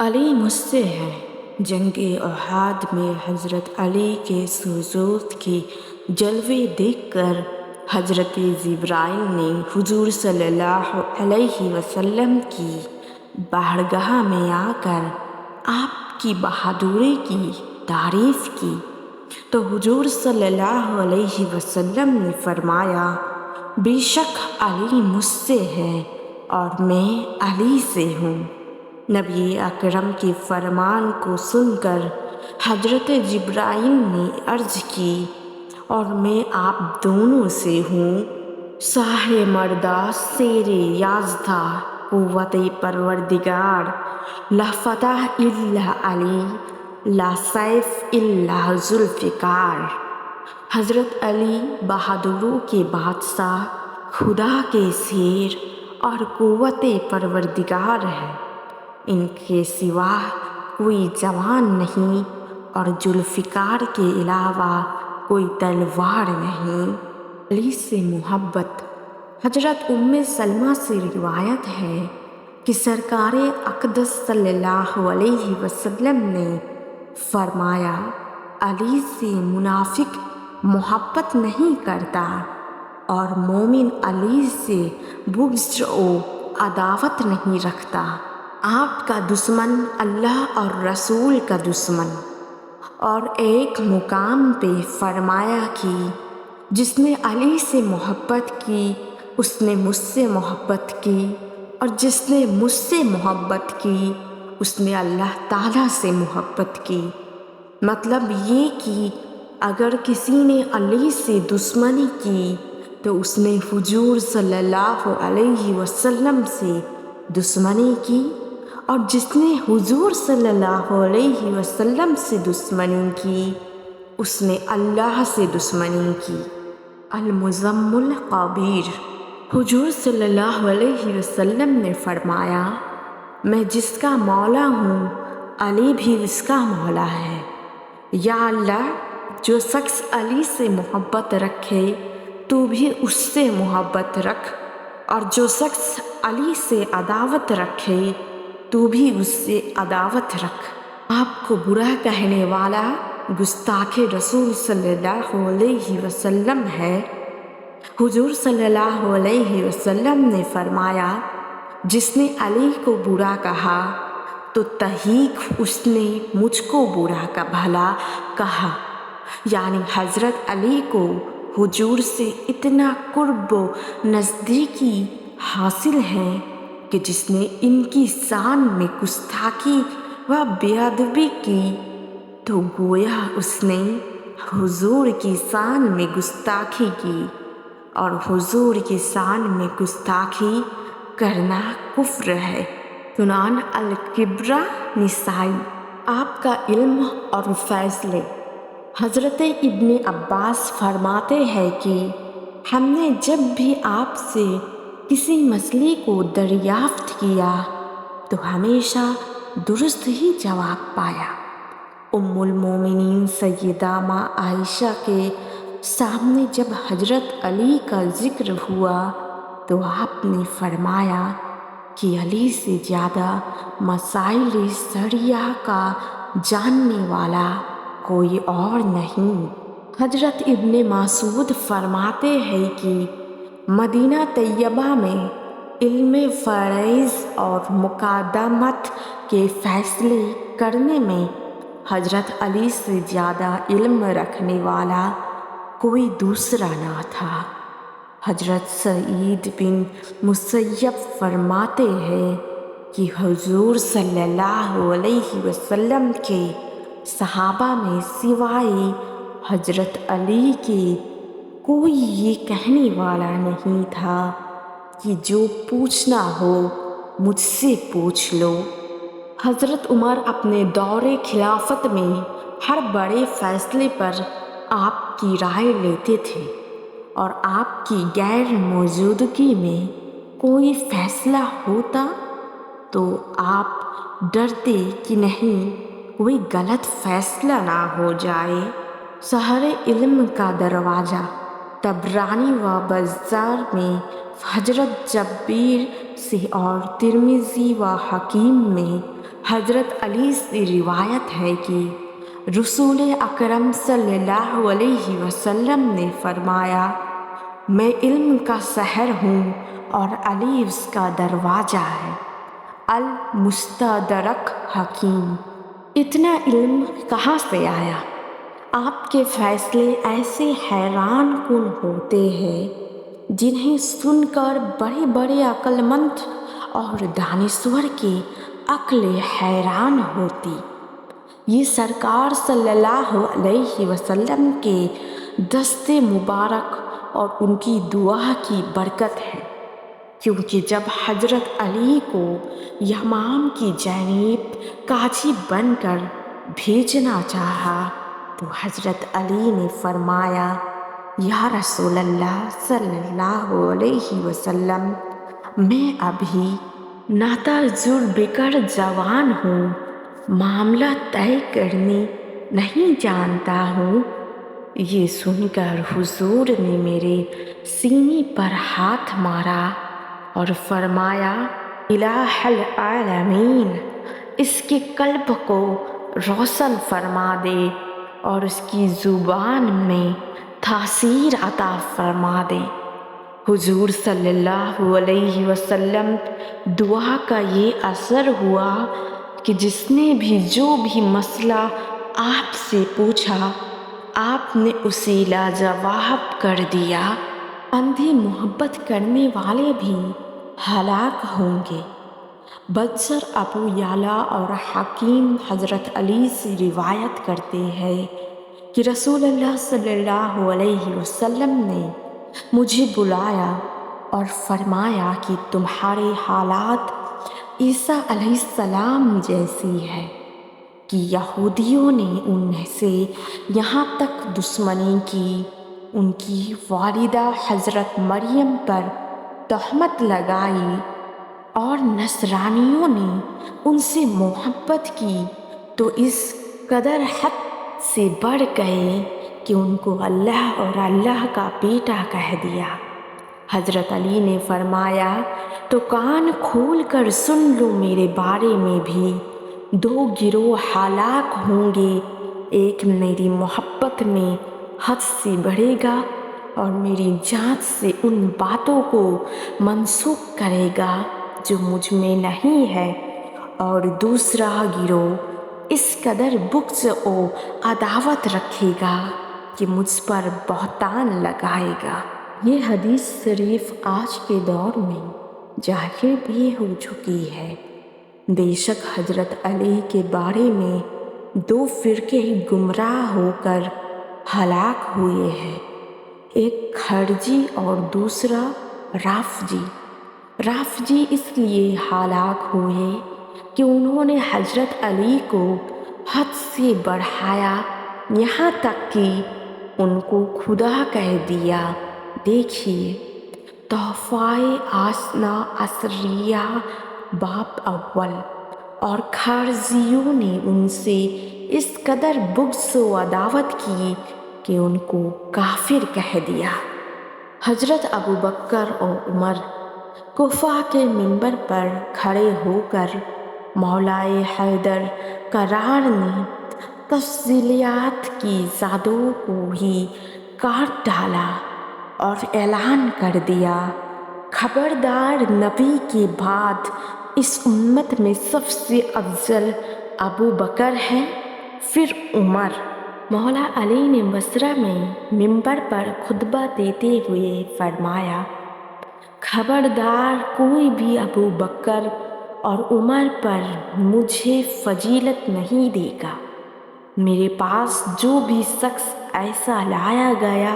علی مجھ سے ہے۔ جنگ احد میں حضرت علی کے سجود کے جلوے دیکھ کر حضرت جبرائیل نے حضور صلی اللہ علیہ وسلم کی بارگاہ میں آ کر آپ کی بہادری کی تعریف کی تو حضور صلی اللہ علیہ وسلم نے فرمایا، بے شک علی مجھ سے ہے اور میں علی سے ہوں۔ نبی اکرم کے فرمان کو سن کر حضرت جبرائیل نے عرض کی، اور میں آپ دونوں سے ہوں۔ شاہ مردہ شیر یزدہ قوت پروردگار، لا فتح الا علی، لا سیف الا ذوالفقار۔ حضرت علی بہادروں کے بادشاہ، خدا کے شیر اور قوت پروردگار ہے۔ ان کے سوا کوئی جوان نہیں اور ذوالفقار کے علاوہ کوئی تلوار نہیں۔ علی سے محبت۔ حضرت ام سلمہ سے روایت ہے کہ سرکار اقدس صلی اللہ علیہ وسلم نے فرمایا، علی سے منافق محبت نہیں کرتا اور مومن علی سے بغض و عداوت نہیں رکھتا۔ آپ کا دشمن اللہ اور رسول کا دشمن۔ اور ایک مقام پہ فرمایا کہ جس نے علی سے محبت کی اس نے مجھ سے محبت کی، اور جس نے مجھ سے محبت کی اس نے اللہ تعالیٰ سے محبت کی۔ مطلب یہ کہ اگر کسی نے علی سے دشمنی کی تو اس نے حضور صلی اللہ علیہ وسلم سے دشمنی کی، اور جس نے حضور صلی اللہ علیہ وسلم سے دشمنی کی اس نے اللہ سے دشمنی کی۔ المزم القبیر۔ حضور صلی اللہ علیہ وسلم نے فرمایا، میں جس کا مولا ہوں علی بھی اس کا مولا ہے۔ یا اللہ، جو شخص علی سے محبت رکھے تو بھی اس سے محبت رکھ، اور جو شخص علی سے عداوت رکھے تو بھی اس سے عداوت رکھ۔ آپ کو برا کہنے والا گستاخ رسول صلی اللہ علیہ وسلم ہے۔ حضور صلی اللہ علیہ وسلم نے فرمایا، جس نے علی کو برا کہا تو تحقیق اس نے مجھ کو برا کا بھلا کہا۔ یعنی حضرت علی کو حضور سے اتنا قرب و نزدیکی حاصل ہے کہ جس نے ان کی شان میں گستاخی و بے ادبی کی تو گویا اس نے حضور کی شان میں گستاخی کی، اور حضور کی شان میں گستاخی کرنا کفر ہے۔ سنن الکبریٰ نسائی۔ آپ کا علم اور فیصلے۔ حضرت ابن عباس فرماتے ہیں کہ ہم نے جب بھی آپ سے کسی مسئلے کو دریافت کیا تو ہمیشہ درست ہی جواب پایا۔ ام المومنین سیدہ ماں عائشہ کے سامنے جب حضرت علی کا ذکر ہوا تو آپ نے فرمایا کہ علی سے زیادہ مسائل شرعیہ کا جاننے والا کوئی اور نہیں۔ حضرت ابن مسعود فرماتے ہیں کہ مدینہ طیبہ میں علم فرائض اور مقدمات کے فیصلے کرنے میں حضرت علی سے زیادہ علم رکھنے والا کوئی دوسرا نہ تھا۔ حضرت سعید بن مسیب فرماتے ہیں کہ حضور صلی اللہ علیہ وسلم کے صحابہ میں سوائے حضرت علی کے کوئی یہ کہنے والا نہیں تھا کہ جو پوچھنا ہو مجھ سے پوچھ لو۔ حضرت عمر اپنے دور خلافت میں ہر بڑے فیصلے پر آپ کی رائے لیتے تھے، اور آپ کی غیر موجودگی میں کوئی فیصلہ ہوتا تو آپ ڈرتے کہ نہیں کوئی غلط فیصلہ نہ ہو جائے۔ شہر علم کا دروازہ۔ طبرانی و بزار میں حضرت جابر سے اور ترمذی و حاکم میں حضرت علی سے روایت ہے کہ رسول اکرم صلی اللہ علیہ وسلم نے فرمایا، میں علم کا سحر ہوں اور علی اس کا دروازہ ہے۔ المستدرک حکیم۔ اتنا علم کہاں سے آیا؟ آپ کے فیصلے ایسے حیران کن ہوتے ہیں جنہیں سن کر بڑے بڑے عقل مند اور دانشور کی عقل حیران ہوتی۔ یہ سرکار صلی اللہ علیہ وسلم کے دست مبارک اور ان کی دعا کی برکت ہے، کیونکہ جب حضرت علی کو یمام کی جانب قاضی بن کر بھیجنا چاہا تو حضرت علی نے فرمایا، یا رسول اللہ صلی اللہ علیہ وسلم، میں ابھی ناتجربہ جوان ہوں، معاملہ طے کرنے نہیں جانتا ہوں۔ یہ سن کر حضور نے میرے سینے پر ہاتھ مارا اور فرمایا، الہ العالمین، اس کے قلب کو روشن فرما دے اور اس کی زبان میں تاثیر عطا فرما دے۔ حضور صلی اللہ علیہ وسلم دعا کا یہ اثر ہوا کہ جس نے بھی جو بھی مسئلہ آپ سے پوچھا آپ نے اسے لاجواب کر دیا۔ اندھی محبت کرنے والے بھی ہلاک ہوں گے۔ بزر ابو یعلا اور حکیم حضرت علی سے روایت کرتے ہیں کہ رسول اللہ صلی اللہ علیہ وسلم نے مجھے بلایا اور فرمایا کہ تمہارے حالات عیسیٰ علیہ السلام جیسی ہے کہ یہودیوں نے ان سے یہاں تک دشمنی کی، ان کی والدہ حضرت مریم پر تہمت لگائی، اور نصرانیوں نے ان سے محبت کی تو اس قدر حد سے بڑھ گئے کہ ان کو اللہ اور اللہ کا بیٹا کہہ دیا۔ حضرت علی نے فرمایا، تو کان کھول کر سن لو، میرے بارے میں بھی دو گروہ ہلاک ہوں گے، ایک میری محبت میں حد سے بڑھے گا اور میری جانچ سے ان باتوں کو منسوخ کرے گا جو مجھ میں نہیں ہے، اور دوسرا گروہ اس قدر بغض و عداوت رکھے گا کہ مجھ پر بہتان لگائے گا۔ یہ حدیث شریف آج کے دور میں ظاہر بھی ہو چکی ہے۔ بے شک حضرت علی کے بارے میں دو فرقے گمراہ ہو کر ہلاک ہوئے ہیں، ایک خارجی اور دوسرا رافضی۔ رافضی اس لیے ہلاک ہوئے کہ انہوں نے حضرت علی کو حد سے بڑھایا، یہاں تک کہ ان کو خدا کہہ دیا۔ دیکھیے تحفہ آسنا عشریہ باب اول۔ اور خارجیوں نے ان سے اس قدر بغض و عداوت کی کہ ان کو کافر کہہ دیا۔ حضرت ابوبکر اور عمر کوفہ کے منبر پر کھڑے ہو کر مولائے حیدر کرار نے تفصیلات کی زادوں کو ہی کاٹ ڈالا اور اعلان کر دیا، خبردار، نبی کے بعد اس امت میں سب سے افضل ابو بکر ہے، پھر عمر۔ مولا علی نے بصرہ میں منبر پر خطبہ دیتے ہوئے فرمایا، خبردار، کوئی بھی ابو بکر اور عمر پر مجھے فضیلت نہیں دے گا۔ میرے پاس جو بھی شخص ایسا لایا گیا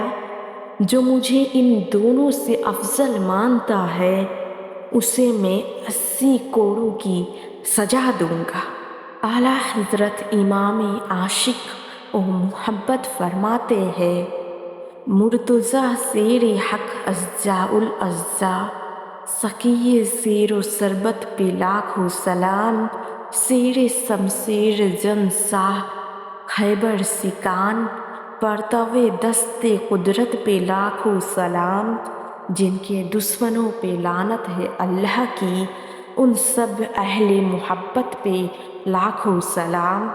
جو مجھے ان دونوں سے افضل مانتا ہے، اسے میں 80 کوڑوں کی سزا دوں گا۔ اعلیٰ حضرت امام عاشق و محبت فرماتے ہیں، مرتضیٰ شیر حق اعزاء الاعزاء، سقی زیر و شربت پہ لاکھوں سلام، شیر شمشیر جن شاہ خیبر سکان، پرتو دست قدرت پہ لاکھوں سلام، جن کے دشمنوں پہ لعنت ہے اللہ کی، ان سب اہل محبت پہ لاکھوں سلام۔